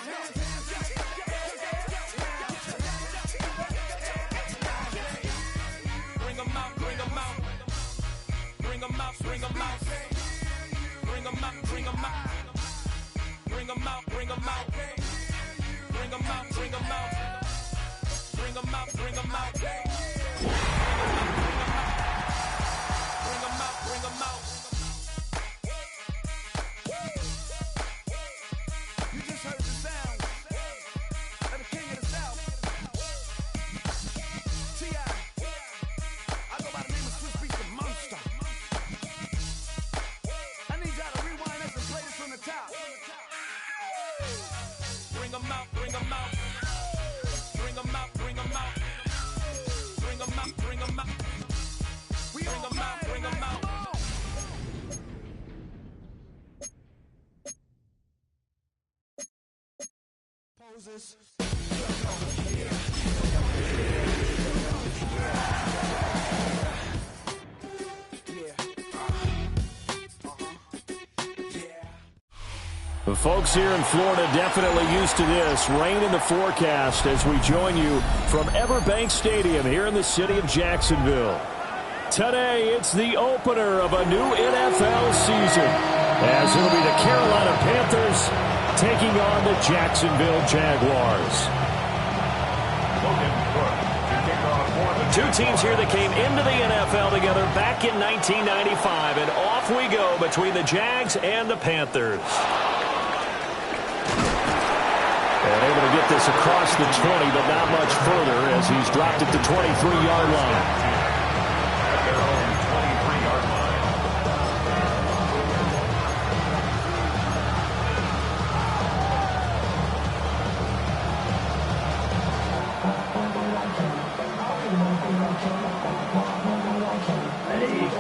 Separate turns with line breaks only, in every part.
Bring 'em out, bring 'em out. Bring 'em out, bring 'em out. Bring 'em out, bring 'em out. Bring 'em out, bring 'em out. Bring 'em out, bring 'em out. Bring 'em out, bring 'em out. Bring 'em out, bring 'em out. You just heard the sound of the king of the south. T.I. I go by the name of Swiss Beats the Monster. I need y'all to rewind this and play this from the top. Bring 'em out, bring 'em out. Bring 'em out, bring 'em out. Bring 'em out, bring 'em out. Bring 'em out, bring 'em out. Poses.
The folks here in Florida definitely used to this. Rain in the forecast as we join you from Everbank Stadium here in the city of Jacksonville. Today, it's the opener of a new NFL season, as it'll be the Carolina Panthers taking on the Jacksonville Jaguars. Two teams here that came into the NFL together back in 1995, and off we go between the Jags and the Panthers. And able to get this across the 20, but not much further as he's dropped it to 23-yard line.
At their own 23-yard line.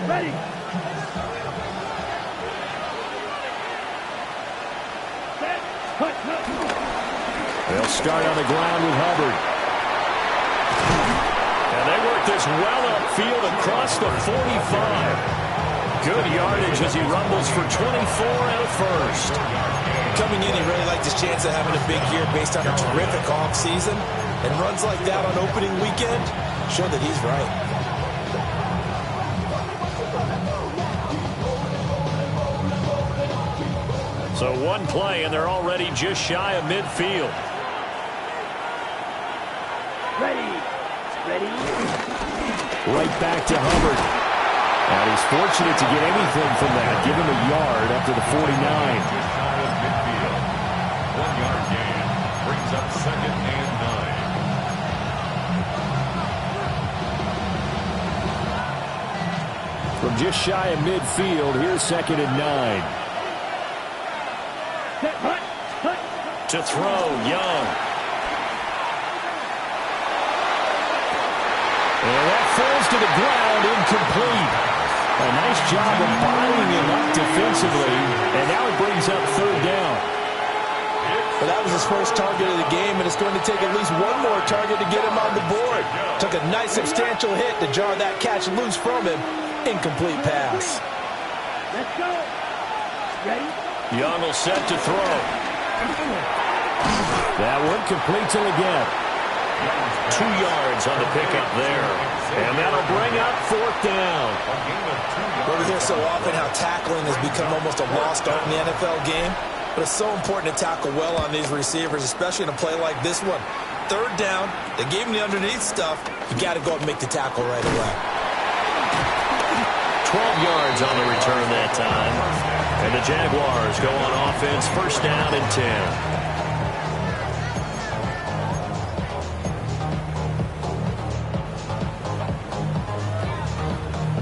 Ready.
They'll start on the ground with Hubbard. And they work this well upfield across the 45. Good yardage as he rumbles for 24 and a first.
Coming in, he really liked his chance of having a big year based on a terrific offseason. And runs like that on opening weekend show that he's right.
So one play, and they're already just shy of midfield.
Ready.
Right back to Hubbard. And he's fortunate to get anything from that. Give him a yard up to the 49.
1 yard gain brings up 2nd and 9.
From just shy of midfield, here's 2nd and 9. To throw, Young. And that falls to the ground, incomplete. A nice job of buying him up defensively, and now it brings up 3rd down.
But that was his first target of the game, and it's going to take at least one more target to get him on the board. Took a nice substantial hit to jar that catch loose from him. Incomplete pass.
Let's go. Ready?
Young will set to throw. That one complete till again. 2 yards on the pickup there. And that'll bring up 4th down.
Well, we hear so often how tackling has become almost a lost art in the NFL game. But it's so important to tackle well on these receivers, especially in a play like this one. 3rd down, they gave him the underneath stuff. You got to go and make the tackle right away.
12 yards on the return that time. And the Jaguars go on offense, 1st down and 10.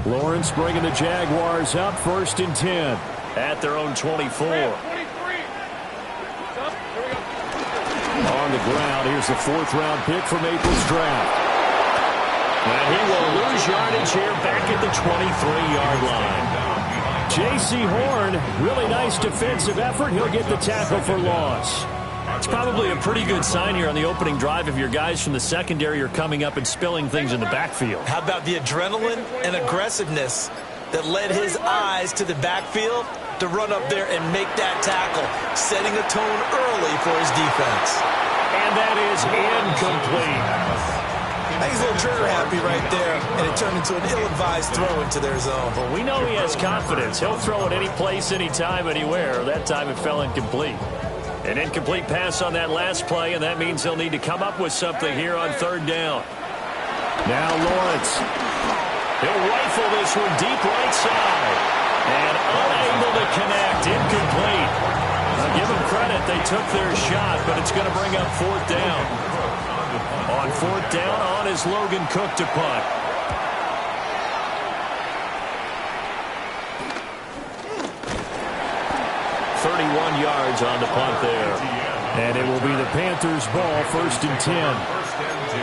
Lawrence bringing the Jaguars up, 1st and 10 at their own 24. On the ground, here's the 4th-round pick from April's draft. And he will lose yardage here back at the 23-yard line. J.C. Horn, really nice defensive effort. He'll get the tackle for loss. It's probably a pretty good sign here on the opening drive if your guys from the secondary are coming up and spilling things in the backfield.
How about the adrenaline and aggressiveness that led his eyes to the backfield to run up there and make that tackle, setting a tone early for his defense.
And that is incomplete.
I think he's a little trigger happy right there, and it turned into an ill-advised throw into their zone.
Well, we know he has confidence. He'll throw it any place, anytime, anywhere. That time it fell incomplete. An incomplete pass on that last play, and that means he'll need to come up with something here on third down. Now Lawrence. He'll rifle this one deep right side. And unable to connect. Incomplete. Now give them credit. They took their shot, but it's going to bring up fourth down. On fourth down, on is Logan Cook to punt. Yards on the punt there. And it will be the Panthers' ball, 1st and 10.
1st and 10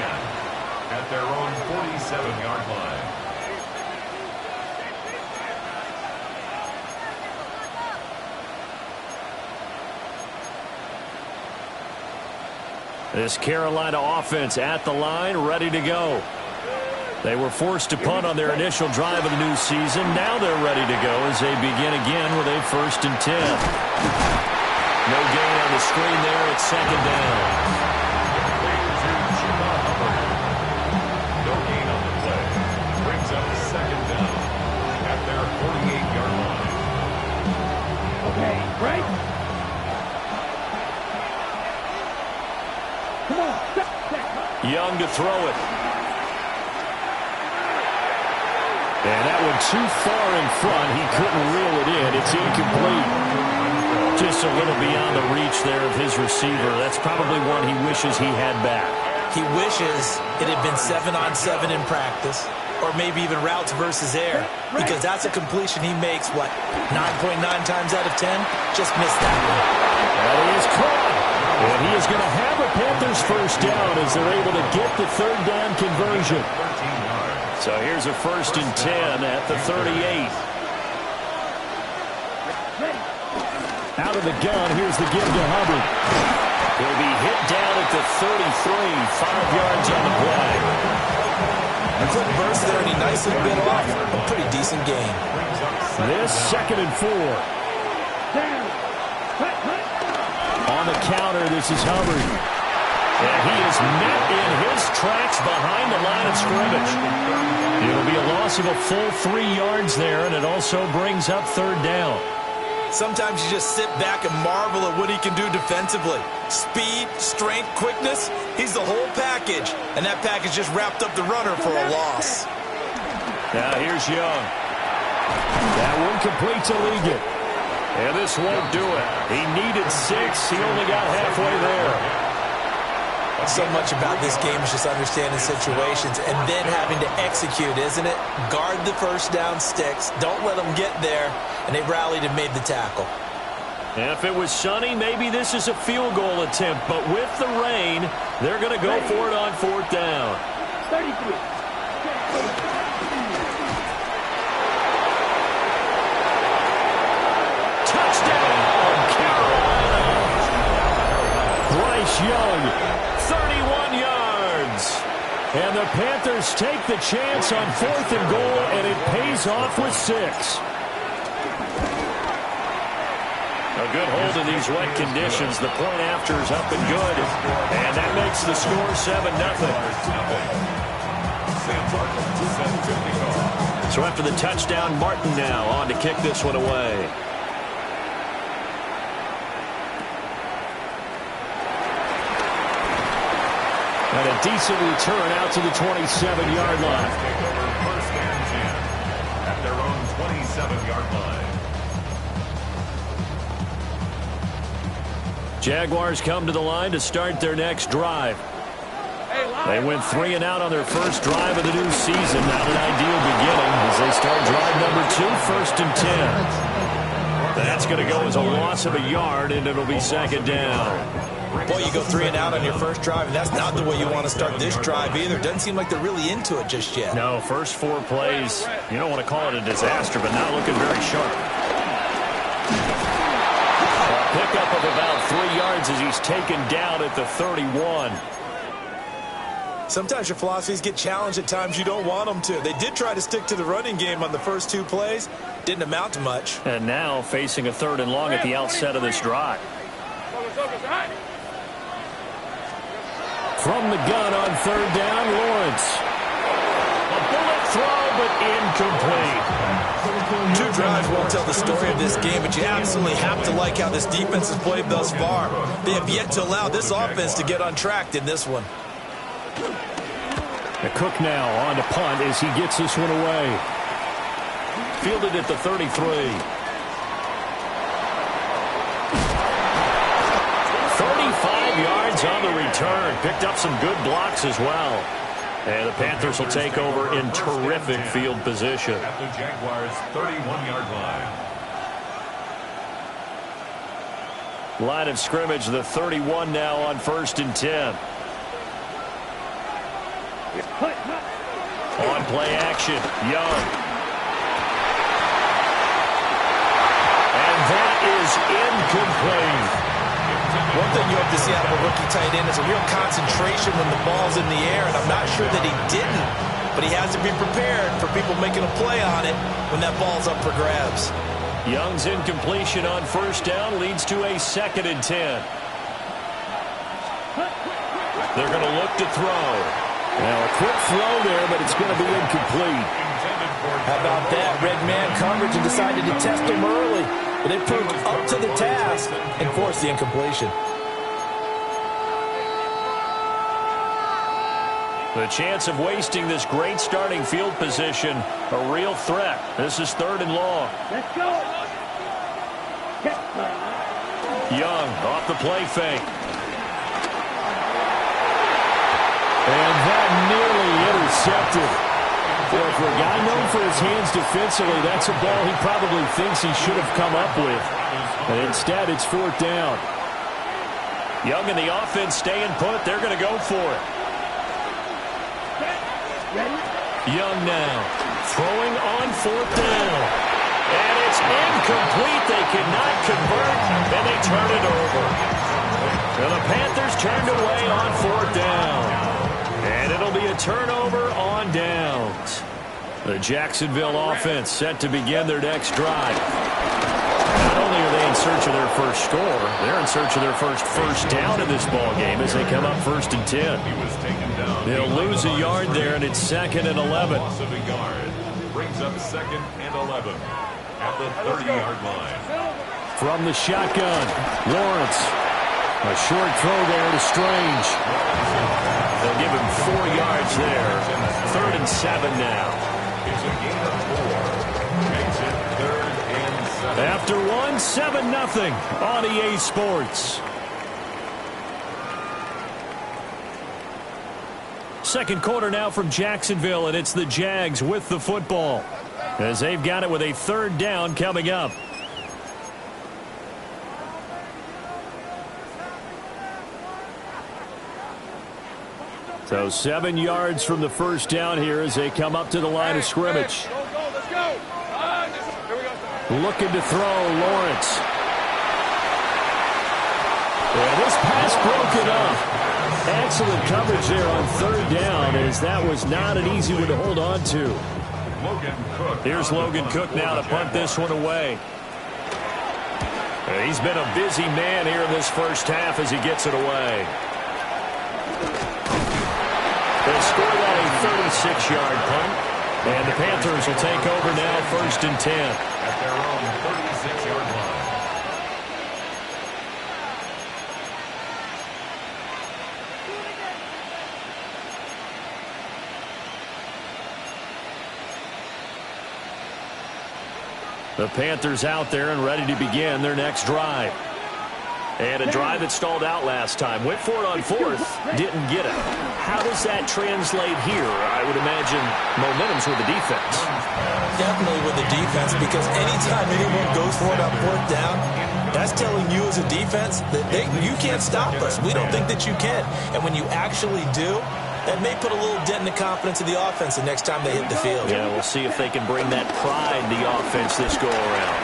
at their own 47-yard line.
This Carolina offense at the line, ready to go. They were forced to punt on their initial drive of the new season. Now they're ready to go as they begin again with a 1st and 10. No gain on the screen there. It's 2nd down.
No gain on the play. Brings up 2nd down at their 48-yard line.
Okay, right? Come on.
Young to throw it. And that one too far in front. He couldn't reel it in. It's incomplete. Just a little beyond the reach there of his receiver. That's probably one he wishes he had back.
He wishes it had been 7-on-7 in practice, or maybe even routes versus air, because that's a completion he makes, what, 9.9 times out of 10? Just missed that one.
That is caught. And he is going to have a Panthers first down as they're able to get the third down conversion. So here's a 1st and 10 at the 38. Out of the gun, here's the give to Hubbard. He'll be hit down at the 33, 5 yards on the play.
A quick burst there, and he nicely bit off a pretty decent gain.
This 2nd and 4. On the counter, this is Hubbard. And he is met in his tracks behind the line of scrimmage. It'll be a loss of a full 3 yards there, and it also brings up third down.
Sometimes you just sit back and marvel at what he can do defensively. Speed, strength, quickness, he's the whole package. And that package just wrapped up the runner for a loss.
Now here's Young. That one complete to Ligon. And this won't do it. He needed 6. He only got halfway there.
So much about this game is just understanding situations and then having to execute, isn't it? Guard the first down sticks. Don't let them get there. And they rallied and made the tackle.
And if it was sunny, maybe this is a field goal attempt. But with the rain, they're going to go for it on fourth down.
33.
Touchdown, Carolina! Bryce Young. 31 yards. And the Panthers take the chance on 4th and goal, and it pays off with 6. A good hold in these wet conditions. The point after is up and good. And that makes the score 7-0. So after the touchdown, Martin now on to kick this one away. And a decent return out to the 27-yard line.
First and 10 at their own 27-yard line.
Jaguars come to the line to start their next drive. They went 3 and out on their first drive of the new season. Not an ideal beginning as they start drive number 2, 1st and 10. That's going to go as a loss of a yard, and it'll be 2nd down.
Boy, you go 3 and out on your first drive, and that's not the way you want to start this drive either. Doesn't seem like they're really into it just yet.
No, first 4 plays, you don't want to call it a disaster, but not looking very sharp. A pickup of about 3 yards as he's taken down at the 31.
Sometimes your philosophies get challenged at times you don't want them to. They did try to stick to the running game on the first 2 plays. Didn't amount to much.
And now facing a 3rd and long at the outset of this drive. From the gun on 3rd down, Lawrence. A bullet throw, but incomplete.
2 drives won't tell the story of this game, but you absolutely have to like how this defense has played thus far. They have yet to allow this offense to get on track in this one.
The Cook now on to punt as he gets this one away. Fielded at the 33. 35 yards on the return. Picked up some good blocks as well. And the Panthers will take over in terrific field position.
At the Jaguars' 31-yard line.
Line of scrimmage, the 31 now on 1st and 10. On play action, Young. And that is incomplete.
One thing you hope to see out of a rookie tight end is a real concentration when the ball's in the air, and I'm not sure that he didn't, but he has to be prepared for people making a play on it when that ball's up for grabs.
Young's incompletion on 1st down leads to a 2nd and 10. They're going to look to throw. Now a quick throw there, but it's going to be incomplete.
How about that? Red man coverage and decided to test him early. But they proved up to the task and forced the incompletion.
The chance of wasting this great starting field position, a real threat. This is 3rd and long.
Let's go.
Young off the play fake. And that nearly intercepted. Well, for a guy known for his hands defensively, that's a ball he probably thinks he should have come up with. And instead, it's 4th down. Young and the offense staying put. They're going to go for it. Young now throwing on 4th down. And it's incomplete. They cannot convert, and they turn it over. And the Panthers turned away on 4th down. And it'll be a turnover on downs. The Jacksonville offense set to begin their next drive. Not only are they in search of their first score, they're in search of their first down in this ball game as they come up 1st and 10.
He was taken down.
They'll lose a yard there, and it's 2nd and 11.
Loss of a yard brings up 2nd and 11 at the 30-yard line.
From the shotgun, Lawrence. A short throw there to Strange. They'll give him 4 yards there. 3rd and 7 now.
It's a gain of 4. Makes it 3rd and 7.
After 7-0 on EA Sports. Second quarter now from Jacksonville, and it's the Jags with the football as they've got it with a 3rd down coming up. So 7 yards from the first down here as they come up to the line of scrimmage. Looking to throw, Lawrence. And this pass broken up. Excellent coverage there on 3rd down as that was not an easy one to hold on to. Here's Logan Cook now to punt this one away. He's been a busy man here in this first half as he gets it away. They'll score that a 36-yard punt. And the Panthers will take over now 1st and 10.
At their own 36-yard line.
The Panthers out there and ready to begin their next drive. And a drive that stalled out last time. Went for it on 4th, didn't get it. How does that translate here? I would imagine momentum's with the defense.
Definitely with the defense, because anytime anyone goes for it on 4th down, that's telling you as a defense that you can't stop us. We don't think that you can. And when you actually do, that may put a little dent in the confidence of the offense the next time they hit the field.
Yeah, we'll see if they can bring that pride in the offense this go-around.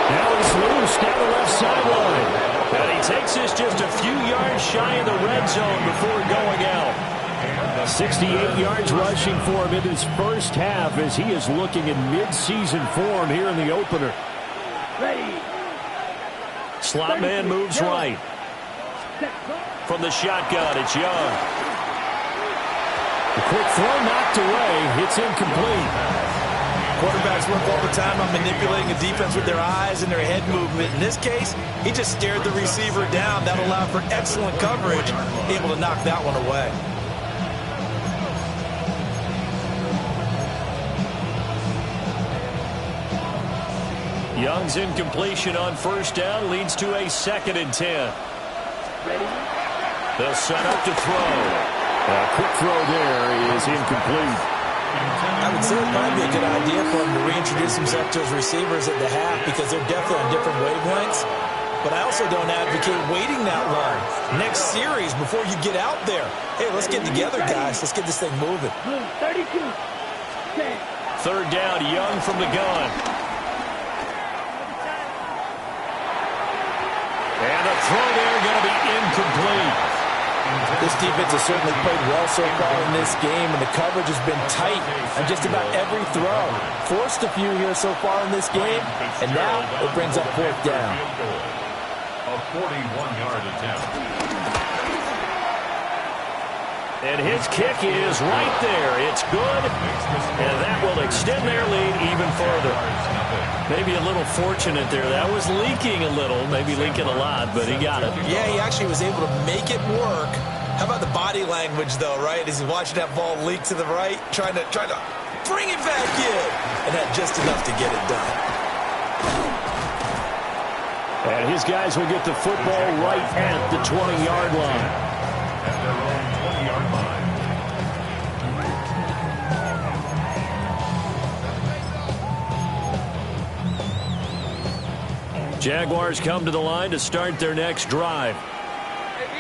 Now he's loose down the left sideline. And he takes this just a few yards just shy of the red zone before going out. 68 yards rushing for him in his first half as he is looking in mid-season form here in the opener.
Ready.
Slot man moves right. From the shotgun, it's Young. The quick throw knocked away. It's incomplete.
Quarterbacks work all the time on manipulating a defense with their eyes and their head movement. In this case, he just stared the receiver down. That allowed for excellent coverage, able to knock that one away.
Young's incompletion on first down leads to a 2nd and 10. They'll set up to throw. A quick throw there is incomplete.
I would say it might be a good idea for him to reintroduce himself to his receivers at the half because they're definitely on different wavelengths. But I also don't advocate waiting that long. Next series before you get out there. Hey, let's get together, guys. Let's get this thing moving.
32.
3rd down, Young from the gun. And the throw there going to be incomplete.
This defense has certainly played well so far in this game, and the coverage has been tight on just about every throw. Forced a few here so far in this game, and now it brings up 4th down.
A 41-yard attempt.
And his kick is right there. It's good, and that will extend their lead even further. Maybe a little fortunate there. That was leaking a little, maybe leaking a lot, but he got it.
Yeah, he actually was able to make it work. How about the body language, though, right? As he's watching that ball leak to the right, trying to bring it back in, and had just enough to get it done.
And his guys will get the football right at the 20-yard line.
At their own 20-yard line.
Jaguars come to the line to start their next drive.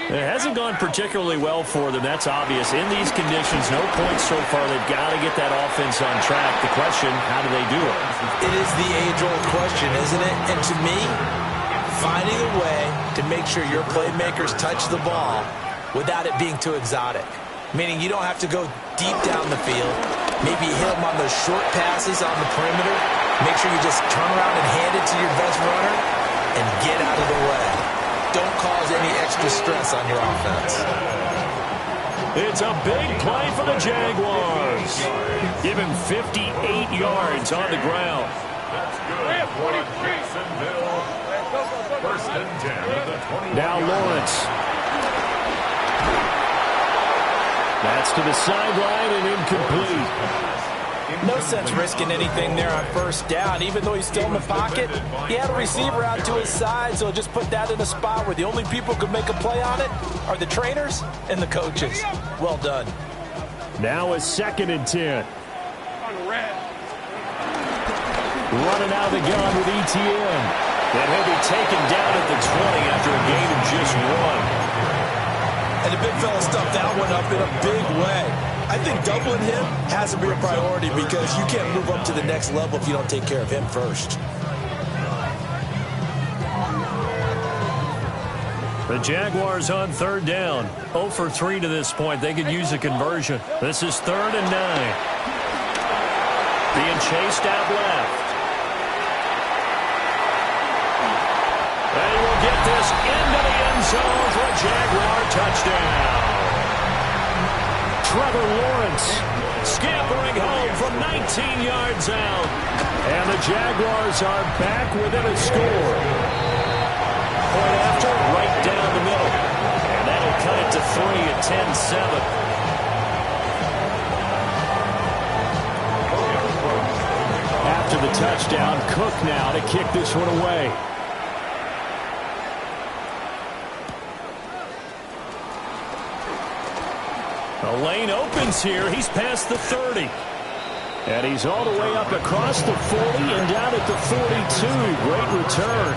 It hasn't gone particularly well for them. That's obvious. In these conditions, no points so far. They've got to get that offense on track. The question, how do they do it?
It is the age-old question, isn't it? And to me, finding a way to make sure your playmakers touch the ball without it being too exotic. Meaning you don't have to go deep down the field. Maybe hit them on those short passes on the perimeter. Make sure you just turn around and hand it to your best runner and get out of the way. Don't cause any extra stress on your offense.
It's a big play for the Jaguars. Give him 58 yards on the ground.
That's good for Jacksonville. 1st and 10 at the 20.
Now Lawrence. That's to the sideline and incomplete.
No sense risking anything there on 1st down. Even though he's still in the pocket, he had a receiver out to his side, so just put that in a spot where the only people who could make a play on it are the trainers and the coaches. Well done.
Now a 2nd and 10. Running out of the gun with ETN. And he'll be taken down at the 20 after a gain of just 1.
And the big fella stuffed that one up in a big way. I think doubling him has to be a priority because you can't move up to the next level if you don't take care of him first.
The Jaguars on 3rd down. 0 for 3 to this point. They could use a conversion. This is 3rd and 9. Being chased out left. And he will get this into the end zone for a Jaguar touchdown. Trevor Lawrence scampering home from 19 yards out. And the Jaguars are back within a score. Point after, right down the middle. And that'll cut it to 3 at 10-7. After the touchdown, Cook now to kick this one away. The lane opens here. He's past the 30. And he's all the way up across the 40 and down at the 42. Great return.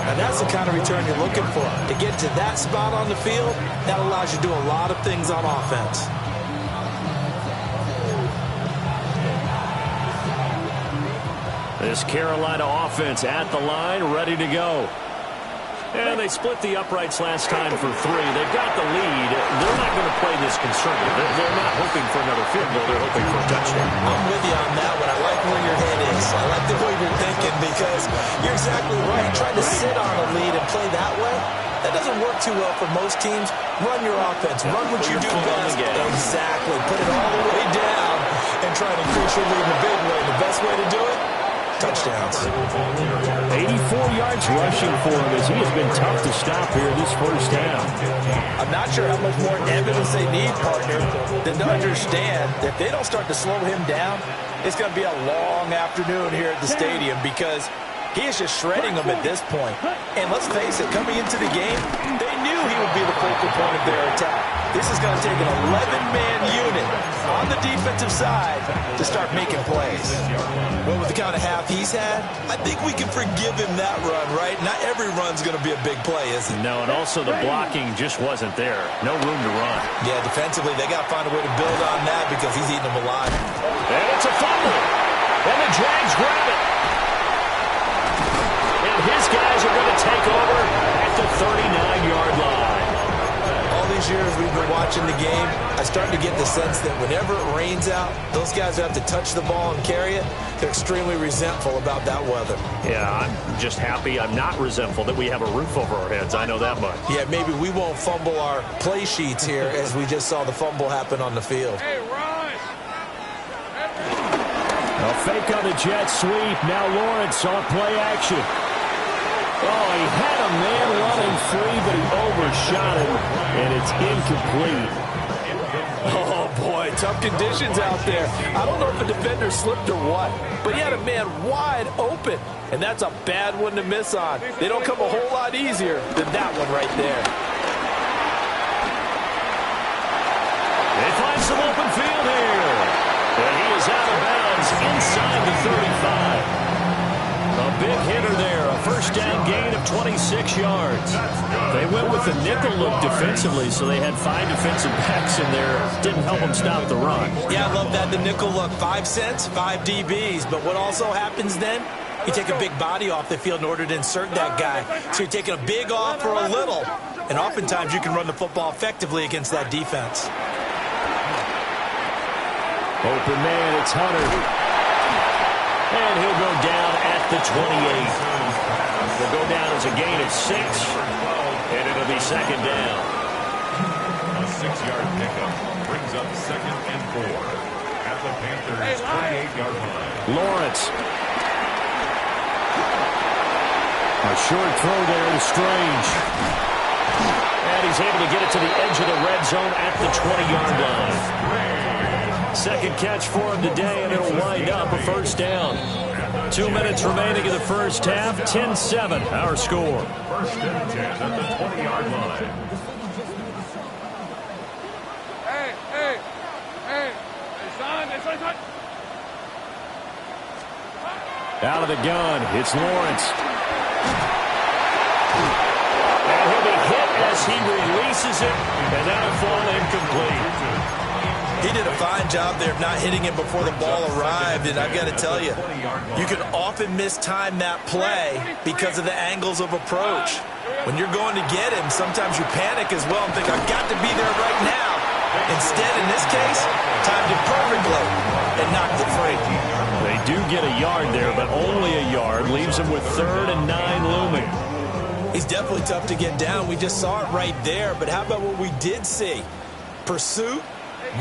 And that's the kind of return you're looking for. To get to that spot on the field, that allows you to do a lot of things on offense. This
Carolina offense at the line, ready to go. And they split the uprights last time for 3. They've got the lead. They're not going to play this conservative. They're not hoping for another field goal. They're hoping for a touchdown.
I'm with you on that one. I like where your head is. I like the way you're thinking because you're exactly right. Trying to sit on a lead and play that way, that doesn't work too well for most teams. Run your offense. Run what you do best. Exactly. Put it all the way down and try to increase your lead in a big way. The best way to do it? Touchdowns.
84 yards rushing for him as he has been tough to stop here this first down.
I'm not sure how much more evidence they need, partner, than to understand that if they don't start to slow him down, it's going to be a long afternoon here at the stadium because he is just shredding them at this point. And let's face it, coming into the game, they knew he would be the focal point of their attack. This is going to take an 11-man unit on the defensive side to start making plays. Well, with the kind of half he's had, I think we can forgive him that run, right? Not every run's going to be a big play, is it?
No, and also the blocking just wasn't there. No room to run.
Yeah, defensively, they got to find a way to build on that because he's eating them alive.
And it's a fumble. And the Jags grab it. And his guys are going to take over at the 39-yard line.
All these years we've been watching the game, I start to get the sense that whenever it rains out, those guys who have to touch the ball and carry it, they're extremely resentful about that weather.
Yeah, I'm just happy I'm not resentful that we have a roof over our heads. I know that much.
Yeah, maybe we won't fumble our play sheets here as we just saw the fumble happen on the field.
Hey, Ron.
A fake on the jet sweep. Now Lawrence on play action. Oh, he had a man running free, but he overshot him, and it's incomplete.
Oh, boy, tough conditions out there. I don't know if the defender slipped or what, but he had a man wide open, and that's a bad one to miss on. They don't come a whole lot easier than that one right there.
They find some open field here, and he is out of bounds inside the 35. A big hitter there, a first down gain of 26 yards. They went with the nickel look defensively, so they had 5 defensive backs in there. Didn't help them stop the run.
Yeah, I love that, the nickel look. 5 cents, 5 DBs. But what also happens then, you take a big body off the field in order to insert that guy. So you're taking a big off for a little. And oftentimes you can run the football effectively against that defense.
Open man, it's Hunter. And he'll go down at the 28. Will go down as a gain of 6, and it'll be second down.
A 6-yard pickup brings up 2nd and 4 at the Panthers' 28-yard line.
Lawrence. A short throw there to Strange. And he's able to get it to the edge of the red zone at the 20-yard line. Second catch for him today, and it'll wind up a first down. 2 minutes remaining in the first half. 10-7, our score.
First and 10 at the 20-yard line.
Hey, son.
Out of the gun, it's Lawrence. And he'll be hit as he releases it, and that'll fall incomplete.
He did a fine job there of not hitting him before the ball arrived, and I've got to tell you, you can often mistime that play because of the angles of approach. When you're going to get him, sometimes you panic as well and think, I've got to be there right now. Instead, in this case, timed it perfectly and knocked it free.
They do get a yard there, but only a yard. Leaves them with 3rd and 9 looming.
He's definitely tough to get down. We just saw it right there, but how about what we did see? Pursuit,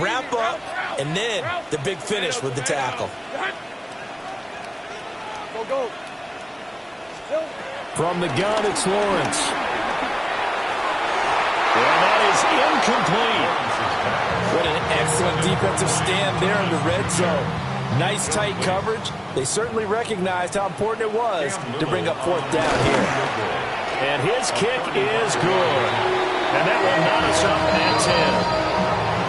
wrap up, and then the big finish with the tackle.
Go.
From the gun, it's Lawrence. And that is incomplete.
What an excellent defensive stand there in the red zone. Nice tight coverage. They certainly recognized how important it was to bring up 4th down here.
And his kick is good. And that will knot us up at 10.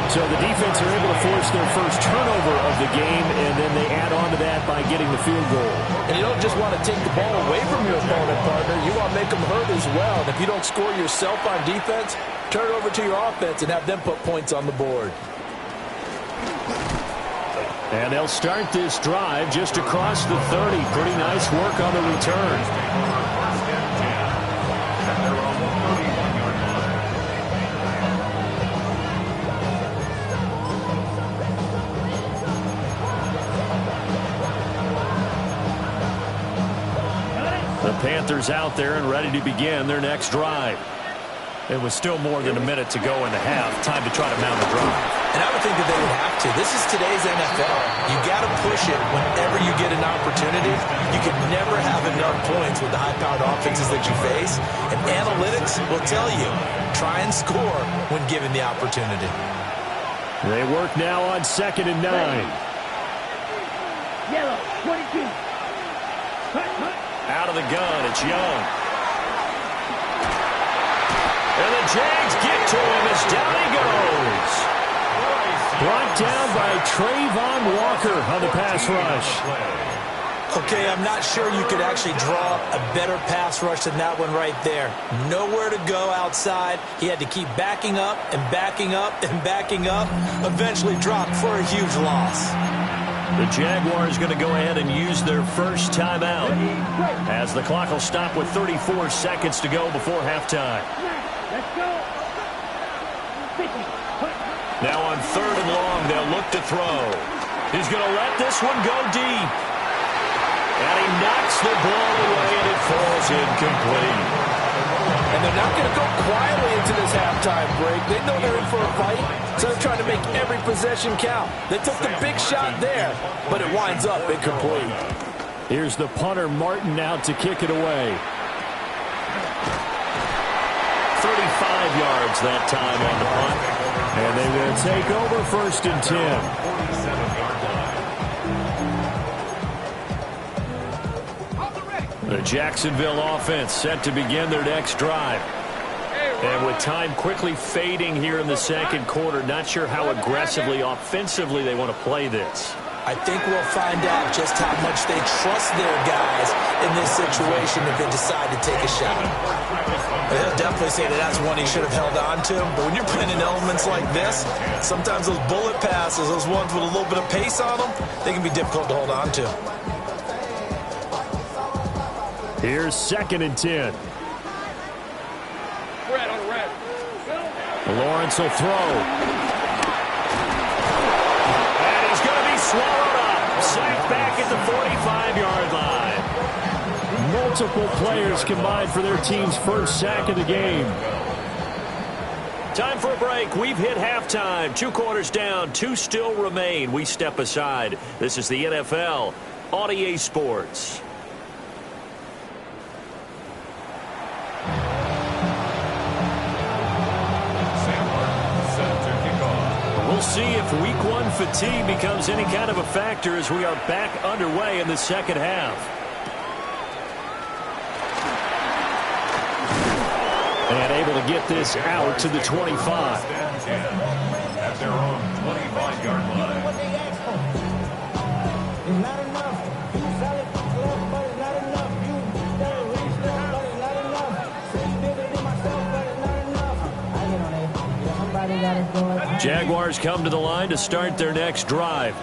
So the defense are able to force their first turnover of the game, and then they add on to that by getting the field goal.
And you don't just want to take the ball away from your opponent, partner. You want to make them hurt as well. And if you don't score yourself on defense, turn it over to your offense and have them put points on the board.
And they'll start this drive just across the 30. Pretty nice work on the return. Panthers out there and ready to begin their next drive. It was still more than a minute to go in the half. Time to try to mount a drive.
And I would think that they would have to. This is today's NFL. You got to push it whenever you get an opportunity. You can never have enough points with the high-powered offenses that you face. And analytics will tell you, try and score when given the opportunity.
They work now on 2nd and 9.
Yellow, 22.
Out of the gun, it's Young. And the Jags get to him as down he goes. Brought down by Trayvon Walker on the pass rush.
Okay, I'm not sure you could actually draw a better pass rush than that one right there. Nowhere to go outside. He had to keep backing up and backing up and backing up. Eventually dropped for a huge loss.
The Jaguars going to go ahead and use their first timeout as the clock will stop with 34 seconds to go before halftime.
Let's go.
Now on 3rd and long, they'll look to throw. He's going to let this one go deep. And he knocks the ball away, and it falls incomplete.
And they're not going to go quietly into this halftime break. They know they're in for a fight, so they're trying to make every possession count. They took the big shot there, but it winds up incomplete.
Here's the punter, Martin, out to kick it away. 35 yards that time on the punt. And they will take over 1st and 10. 47-yard line. The Jacksonville offense set to begin their next drive. And with time quickly fading here in the 2nd quarter, not sure how aggressively, offensively they want to play this.
I think we'll find out just how much they trust their guys in this situation if they decide to take a shot. They'll definitely say that that's one he should have held on to. But when you're playing in elements like this, sometimes those bullet passes, those ones with a little bit of pace on them, they can be difficult to hold on to.
Here's 2nd and 10.
Red on red.
Lawrence will throw. And he's going to be swallowed up. Sacked back at the 45-yard line. Multiple players combined for their team's first sack of the game. Time for a break. We've hit halftime. 2 quarters down. 2 still remain. We step aside. This is the NFL on EA Sports. We'll see if Week 1 fatigue becomes any kind of a factor as we are back underway in the 2nd half. And able to get this out to the 25.
At their own 25-yard line.
Jaguars come to the line to start their next drive.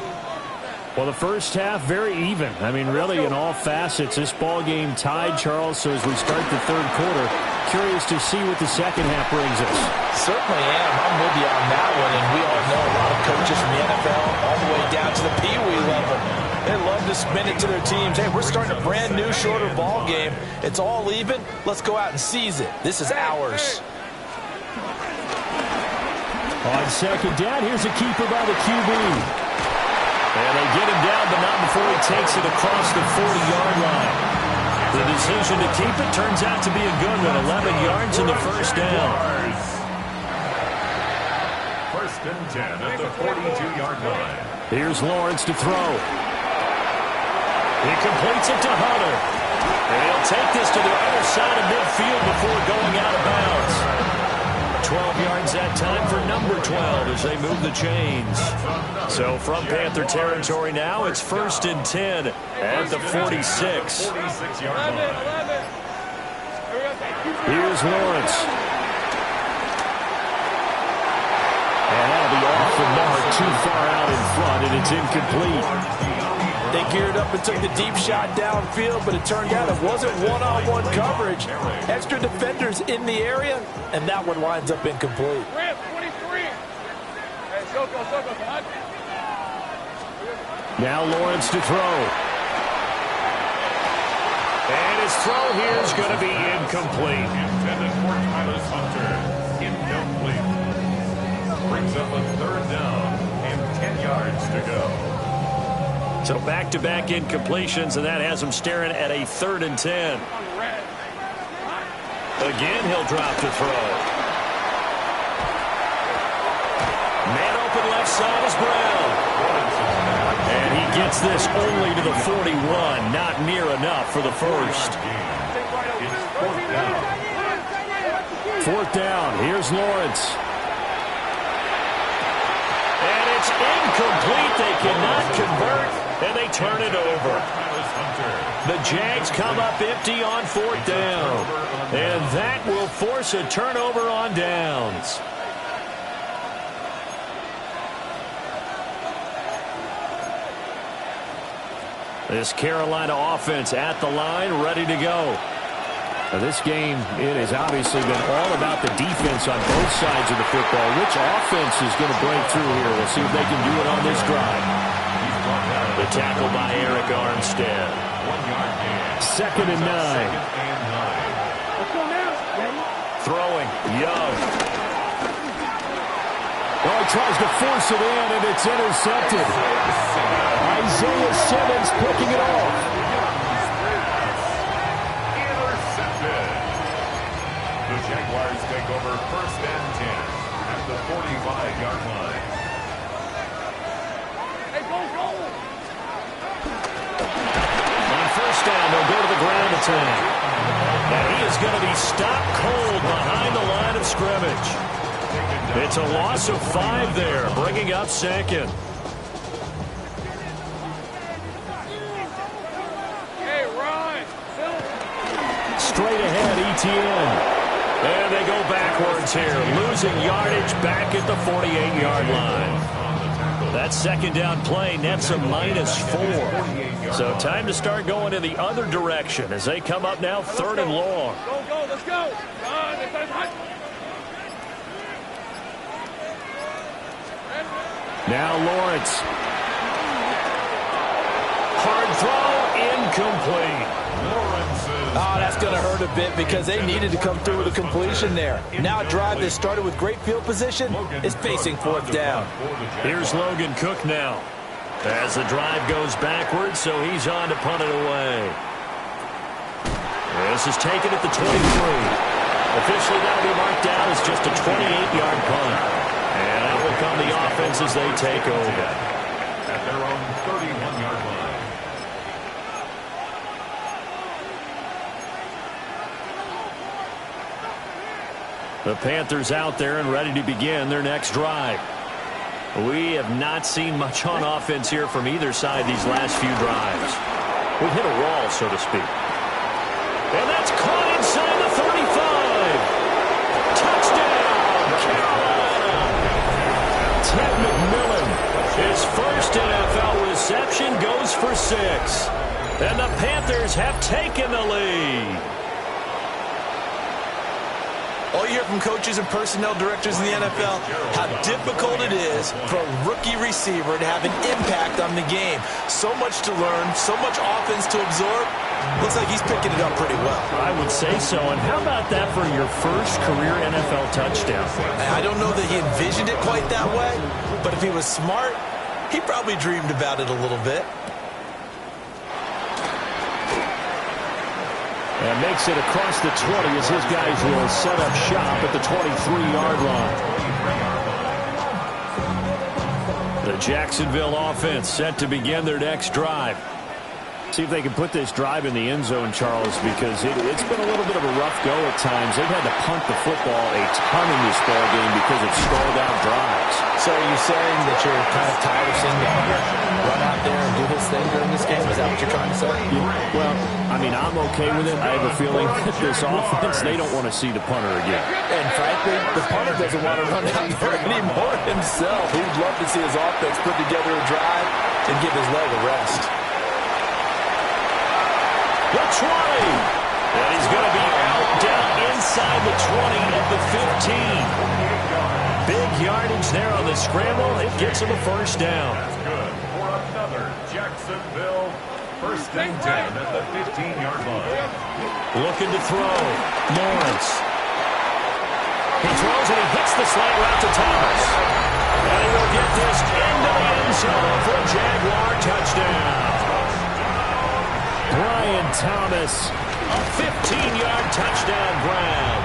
Well, the first half, very even. I mean, really, in all facets, this ball game tied, Charles. So as we start the 3rd quarter, curious to see what the 2nd half brings us.
Certainly am. I'm with you on that one. And we all know a lot of coaches from the NFL all the way down to the Pee Wee level. They love to spin it to their teams. Hey, we're starting a brand new, shorter ball game. It's all even. Let's go out and seize it. This is ours.
On 2nd down, here's a keeper by the QB. And they get him down, but not before he takes it across the 40-yard line. The decision to keep it turns out to be a good one. 11 yards in the first down.
1st and 10 at the 42-yard line.
Here's Lawrence to throw. He completes it to Hunter. And he'll take this to the other side of midfield before going out of bounds. 12 yards that time for number 12 as they move the chains. So from Panther territory now, it's 1st and 10 at the 46. Here's Lawrence. And that'll be off the mark, too far out in front, and it's incomplete.
They geared up and took the deep shot downfield, but it turned out it wasn't one-on-one coverage. Extra defenders in the area, and that one winds up incomplete.
23. Hey, Soko.
Now Lawrence to throw. And his throw here is going to be incomplete.
Intended for Tyler Hunter. Incomplete. Brings up a third down and 10 yards to go.
So back-to-back incompletions, and that has him staring at a 3rd and 10. Again, he'll drop to throw. Man open left side is Brown. And he gets this only to the 41, not near enough for the first.
It's 4th down.
4th down, here's Lawrence. And it's incomplete. They cannot convert, and they turn it over. The Jags come up empty on 4th down. And that will force a turnover on downs. This Carolina offense at the line, ready to go. Now this game, it has obviously been all about the defense on both sides of the football. Which offense is going to break through here? We'll see if they can do it on this drive. The tackle by Eric Armstead.
1 yard gain.
2nd and 9.
Let's go now. Ready?
Throwing, Young. Oh, he tries to force it in, and it's intercepted. Isaiah Simmons picking it off.
Intercepted. The Jaguars take over 1st and 10 at the 45-yard line.
Hey, go, go.
On 1st down, they'll go to the ground attack. And he is going to be stopped cold behind the line of scrimmage. It's a loss of 5 there, bringing up 2nd.
Hey, Ryan. Phil.
Straight ahead, Etienne. And they go backwards here, losing yardage back at the 48-yard line. That 2nd down play nets a -4. So time to start going in the other direction as they come up now 3rd and long.
Go, go, let's go.
Now Lawrence. Hard throw, incomplete.
Oh, that's going to hurt a bit because they needed to come through with a completion there. Now a drive that started with great field position is facing 4th down.
Here's Logan Cook now. As the drive goes backwards, so he's on to punt it away. This is taken at the 23. Officially, that will be marked down as just a 28-yard punt. And that will come the offense as they take over.
At their own 31-yard line.
The Panthers out there and ready to begin their next drive. We have not seen much on offense here from either side these last few drives. We've hit a wall, so to speak. And that's caught inside the 35. Touchdown, Carolina. Ted McMillan, his first NFL reception, goes for 6. And the Panthers have taken the lead.
All you hear from coaches and personnel directors in the NFL, how difficult it is for a rookie receiver to have an impact on the game. So much to learn, so much offense to absorb. Looks like he's picking it up pretty well.
I would say so. And how about that for your first career NFL touchdown?
I don't know that he envisioned it quite that way, but if he was smart, he probably dreamed about it a little bit.
And makes it across the 20 as his guys will set up shop at the 23-yard line. The Jacksonville offense set to begin their next drive. See if they can put this drive in the end zone, Charles, because it's been a little bit of a rough go at times. They've had to punt the football a ton in this ball game because it stalled out drives.
So are you saying that you're kind of tired of seeing them run out there and do this thing during this game? Is that what you're trying to say?
Yeah, well, I mean, I'm okay with it. I have a feeling that this offense, they don't want to see the punter again.
And frankly, the punter doesn't want to run out there anymore himself. He'd love to see his offense put together a drive and give his leg a rest.
The 20. And he's going to be out down inside the 20 at the 15. Big yardage there on the scramble. It gets him a first down.
That's good for another Jacksonville First and 10 at the 15-yard line.
Looking to throw. Lawrence. He throws and he hits the slant route to Thomas. And he will get this into the end zone for a Jaguar touchdown. Brian Thomas, a 15-yard touchdown grab.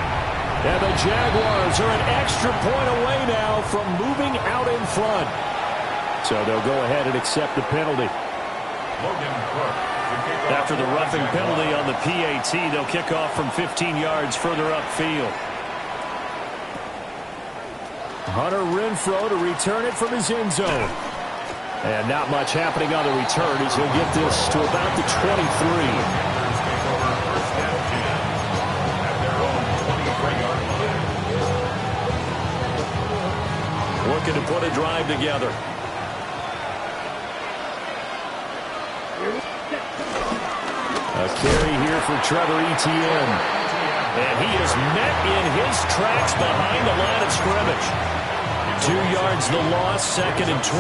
And the Jaguars are an extra point away now from moving out in front. So they'll go ahead and accept the penalty. After the roughing penalty on the PAT, they'll kick off from 15 yards further upfield. Hunter Renfrow to return it from his end zone. And not much happening on the return as he'll get this to about the 23. Looking to put a drive together. A carry here for Trevor Etienne. And he is met in his tracks behind the line of scrimmage. 2 yards the loss, 2nd and 12.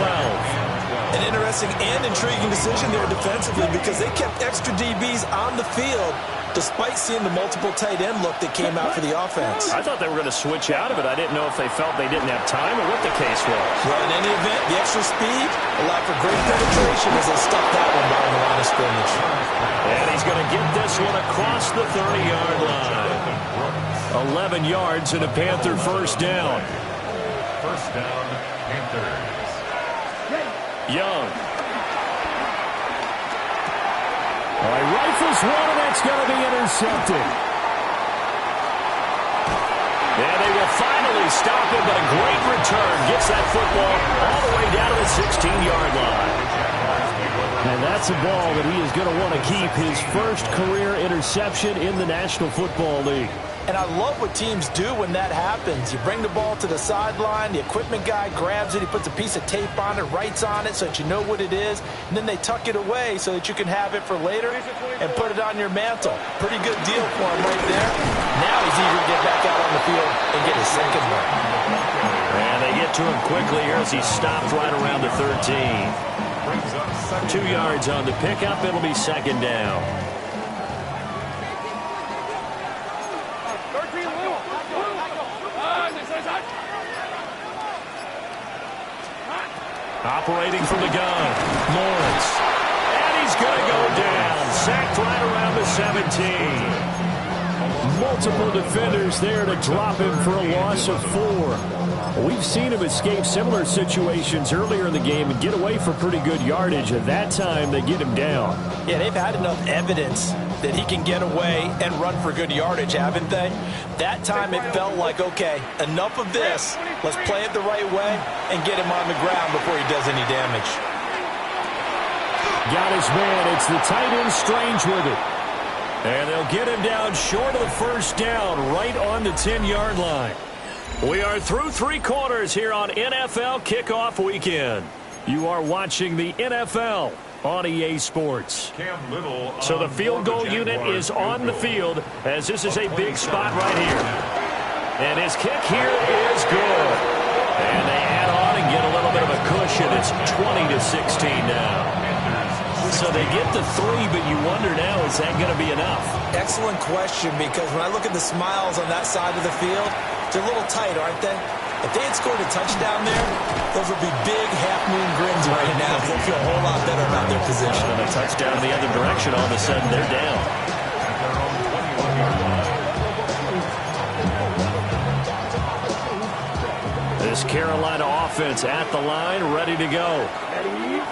An interesting and intriguing decision there defensively because they kept extra DBs on the field despite seeing the multiple tight end look that came out for the offense.
I thought they were going to switch out of it. I didn't know if they felt they didn't have time or what the case was.
Well, in any event, the extra speed allowed for great penetration as they stuffed that one behind the line of scrimmage.
And he's going to get this one across the 30-yard line. 11 yards and a Panther first down.
First down, Panthers.
Young. All right, rifles one, and that's going to be intercepted. And they will finally stop him, but a great return gets that football all the way down to the 16-yard line. And that's a ball that he is going to want to keep, his first career interception in the National Football League.
And I love what teams do when that happens. You bring the ball to the sideline, the equipment guy grabs it, he puts a piece of tape on it, writes on it so that you know what it is, and then they tuck it away so that you can have it for later and put it on your mantle. Pretty good deal for him right there. Now he's eager to get back out on the field and get his second one.
And they get to him quickly here as he stopped right around the 13. 2 yards on the pickup. It'll be second down. Operating from the gun, Lawrence. And he's going to go down. Sacked right around the 17. Multiple defenders there to drop him for a loss of 4. We've seen him escape similar situations earlier in the game and get away for pretty good yardage. At that time, they get him down.
Yeah, they've had enough evidence that he can get away and run for good yardage, haven't they? That time it felt like, okay, enough of this. Let's play it the right way and get him on the ground before he does any damage.
Got his man. It's the tight end Strange with it. And they'll get him down short of the first down, right on the 10-yard line. We are through 3 quarters here on NFL Kickoff Weekend. You are watching the NFL on EA Sports. So the field goal unit is on the field as this is a big spot right here. And his kick here is good. And they add on and get a little bit of a cushion. It's 20-16 now. So they get the 3, but you wonder now, is that going to be enough?
Excellent question, because when I look at the smiles on that side of the field, they're a little tight, aren't they? If they had scored a touchdown there, those would be big half-moon grins right now. They'll feel a whole lot better about their position.
And a touchdown in the other direction, all of a sudden they're down. This Carolina offense at the line, ready to go.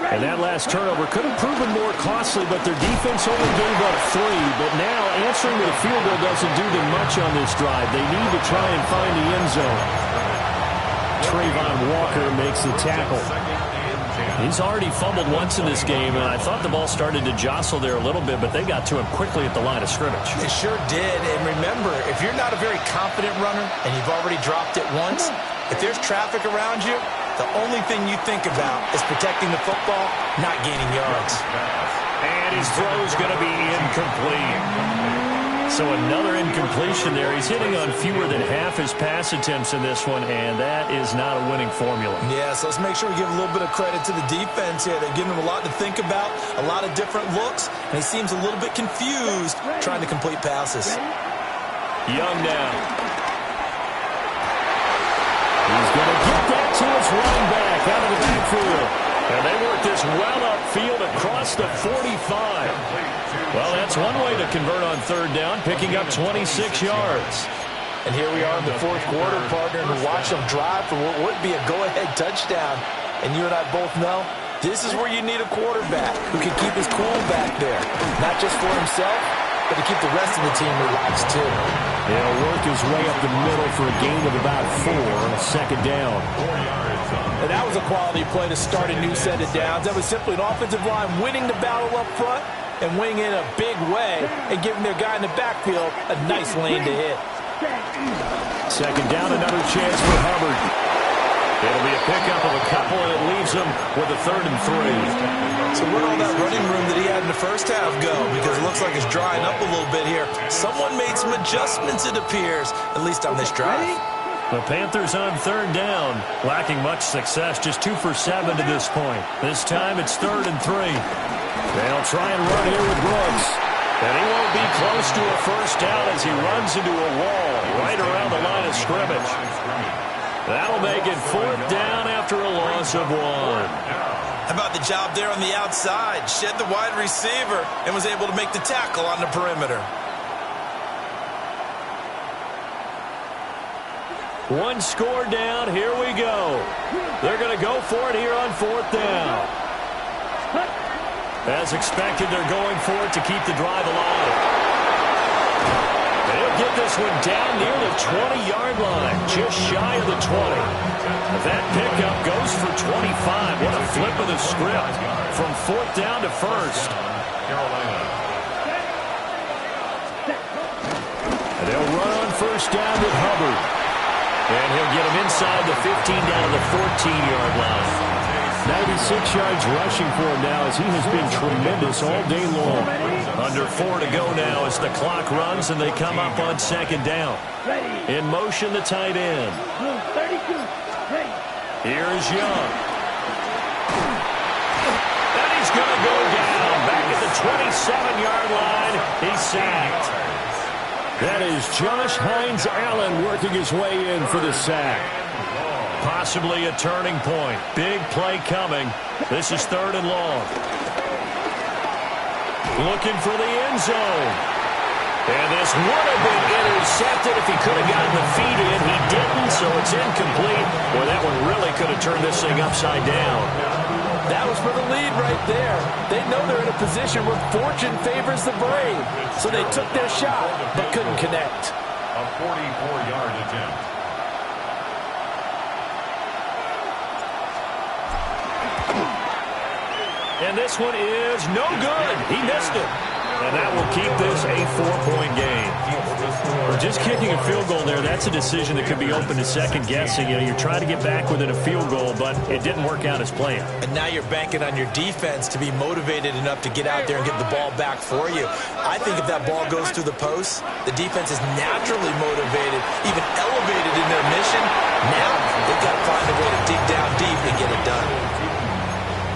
And that last turnover could have proven more costly, but their defense only gave up 3. But now answering with a field goal doesn't do them much on this drive. They need to try and find the end zone. Trayvon Walker makes the tackle. He's already fumbled once in this game, and I thought the ball started to jostle there a little bit, but they got to him quickly at the line of scrimmage.
It sure did. And remember, if you're not a very confident runner and you've already dropped it once, if there's traffic around you, the only thing you think about is protecting the football, not gaining yards.
And his throw is going to be incomplete. So another incompletion there. He's hitting on fewer than half his pass attempts in this one, and that is not a winning formula.
Yeah, so let's make sure we give a little bit of credit to the defense here. They're giving him a lot to think about, a lot of different looks, and he seems a little bit confused trying to complete passes.
Young now. He's going to get that to his running back out of the backfield. And they work this well upfield across the 45. Well, that's one way to convert on third down, picking up 26 yards.
And here we are in the fourth quarter, partner, and watch them drive for what would be a go-ahead touchdown. And you and I both know this is where you need a quarterback who can keep his cool back there, not just for himself, but to keep the rest of the team relaxed, too.
He'll work his way up the middle for a gain of about 4 on a second down.
And that was a quality play to start a new set of downs. That was simply an offensive line winning the battle up front and winning in a big way and giving their guy in the backfield a nice lane to hit.
Second down, another chance for Hubbard. It'll be a pickup of a couple, and it leaves him with a 3rd and 3.
So where'd all that running room that he had in the first half go? Because it looks like it's drying up a little bit here. Someone made some adjustments, it appears, at least on this drive.
The Panthers on third down, lacking much success, just 2 for 7 to this point. This time it's 3rd and 3. They'll try and run here with Brooks. And he won't be close to a first down as he runs into a wall right around the line of scrimmage. That'll make it 4th down after a loss of 1.
How about the job there on the outside? Shed the wide receiver and was able to make the tackle on the perimeter.
One score down. Here we go. They're going to go for it here on 4th down. As expected, they're going for it to keep the drive alive. They'll get this one down near the 20-yard line, just shy of the 20. That pickup goes for 25. What a flip of the script from 4th down to 1st. And they'll run on 1st down with Hubbard. And he'll get him inside the 15 down to the 14-yard line. 96 yards rushing for him now as he has been tremendous all day long. Under 4 to go now as the clock runs and they come up on 2nd down. In motion, the tight end. Here's Young. And he's going to go down. Back at the 27-yard line. He's sacked. That is Josh Hines-Allen working his way in for the sack. Possibly a turning point. Big play coming. This is 3rd and long. Looking for the end zone. And this would have been intercepted if he could have gotten the feet in. He didn't, so it's incomplete. Boy, that one really could have turned this thing upside down.
That was for the lead right there. They know they're in a position where fortune favors the brave. So they took their shot, but couldn't connect.
A 44-yard attempt.
And this one is no good. He missed it. And that will keep this a 4-point game. Just kicking a field goal there, that's a decision that could be open to second guessing. You know, you're trying to get back within a field goal, but it didn't work out as planned.
And now you're banking on your defense to be motivated enough to get out there and get the ball back for you. I think if that ball goes through the post, the defense is naturally motivated, even elevated in their mission. Now they've got to find a way to dig down deep and get it done.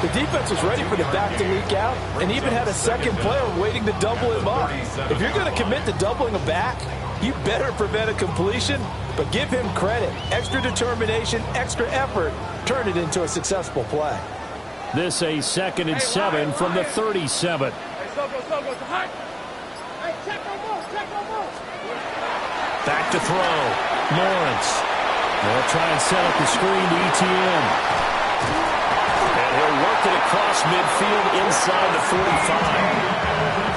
The defense was ready for the back to leak out and even had a second player waiting to double him up. If you're going to commit to doubling a back, you better prevent a completion, but give him credit. Extra determination, extra effort, turn it into a successful play.
This a 2nd and 7 from the 37. Back to throw. Lawrence. They'll try and set up the screen to ETN. And he'll work it across midfield inside the 45.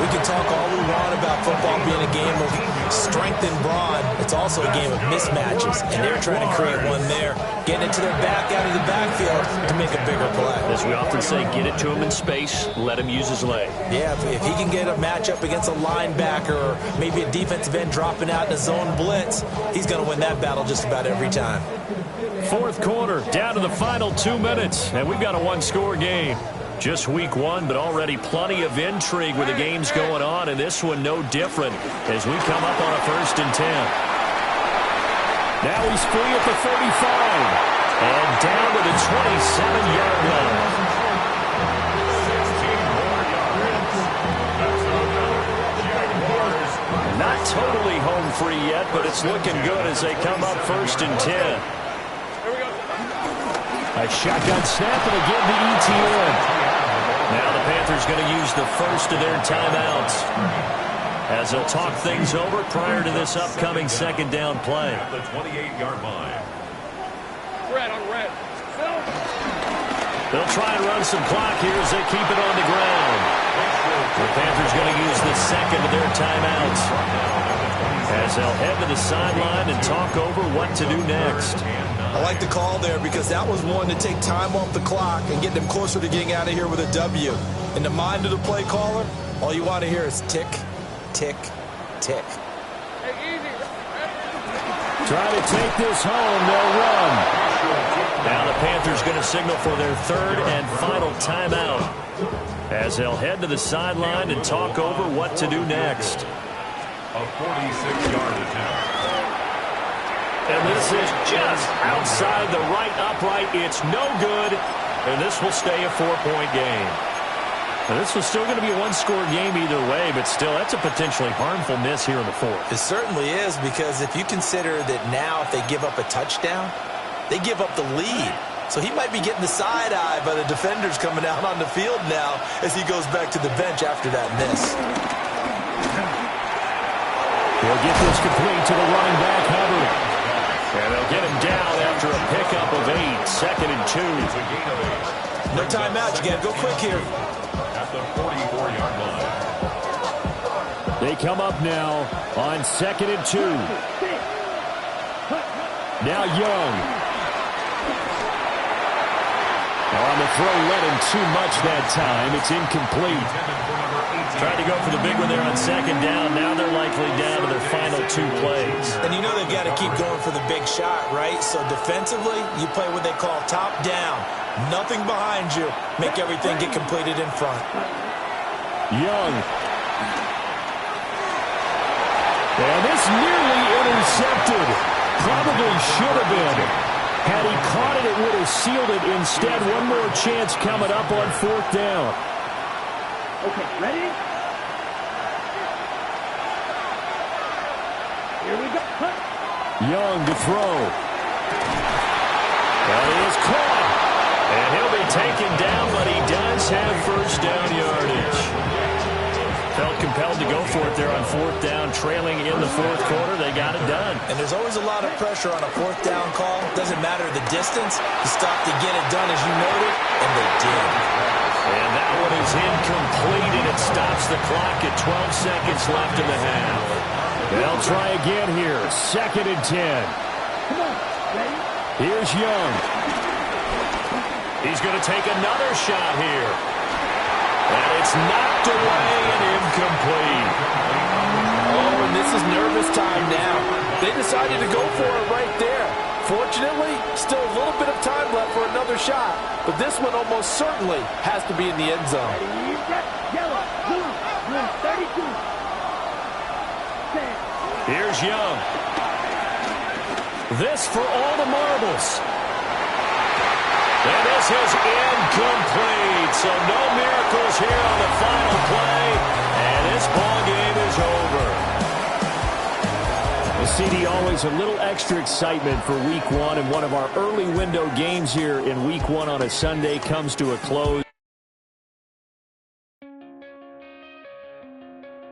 We can talk all we want about football being a game of strength and brawn. It's also a game of mismatches, and they're trying to create one there, getting it to their back out of the backfield to make a bigger play.
As we often say, get it to him in space, let him use his leg.
Yeah, if he can get a matchup against a linebacker or maybe a defensive end dropping out in a zone blitz, he's going to win that battle just about every time.
4th quarter, down to the final 2 minutes, and we've got a 1-score game. Just week one, but already plenty of intrigue with the games going on, and this one no different as we come up on a 1st and 10. Now he's free at the 35 and down to the 27-yard line.
16 more yards. That's enough.
Not totally home free yet, but it's looking good as they come up 1st and 10. A shotgun snap and again to ETN. Now the Panthers going to use the first of their timeouts as they'll talk things over prior to this upcoming 2nd down play.
At the 28-yard line.
Red on red.
They'll try and run some clock here as they keep it on the ground. The Panthers going to use the second of their timeouts as they'll head to the sideline and talk over what to do next.
I like the call there because that was one to take time off the clock and get them closer to getting out of here with a W. In the mind of the play caller, all you want to hear is tick, tick, tick.
Hey, easy.
Try to take this home. They'll run. Now the Panthers going to signal for their 3rd and final timeout as they'll head to the sideline and talk over what to do next.
A 46-yard attempt.
And this is just outside the right upright. It's no good, and this will stay a 4-point game. Now, this was still going to be a one-score game either way, but still, that's a potentially harmful miss here in the 4th.
It certainly is, because if you consider that now if they give up a touchdown, they give up the lead. So he might be getting the side-eye by the defenders coming out on the field now as he goes back to the bench after that miss.
They'll get this complete to the running back, Hubbard. And they'll get him down after a pickup of 8, 2nd and 2.
No timeout. You got to go quick here.
At the 44-yard line.
They come up now on 2nd and 2. Now Young. On the throw, led him too much that time. It's incomplete. Tried to go for the big one there on 2nd down. Now they're likely down to their final 2 plays.
And you know they've got to keep going for the big shot, right? So defensively, you play what they call top down. Nothing behind you. Make everything get completed in front.
Young. And this nearly intercepted. Probably should have been. Had he caught it, it would have sealed it. Instead, one more chance coming up on 4th down.
Okay, ready? Here we go.
Young to throw. That is caught. And he'll be taken down, but he does have 1st down yardage. Felt compelled to go for it there on 4th down, trailing in the 4th quarter. They got it done.
And there's always a lot of pressure on a 4th down call. Doesn't matter the distance. You stop to get it done as you noted, and they did.
And that one is incomplete, and it stops the clock at 12 seconds left in the half. They'll try again here. 2nd and 10.
Come on, ready?
Here's Young. He's going to take another shot here. And it's knocked away and incomplete.
Oh, and this is nervous time now. They decided to go for it right there. Fortunately, still a little bit of time left for another shot. But this one almost certainly has to be in the end zone.
Yellow, blue, 32.
Here's Young. This for all the marbles. And this is incomplete. So no miracles here on the final play. And this ball game is over. Well, CD, always a little extra excitement for week one. And one of our early window games here in week one on a Sunday comes to a close.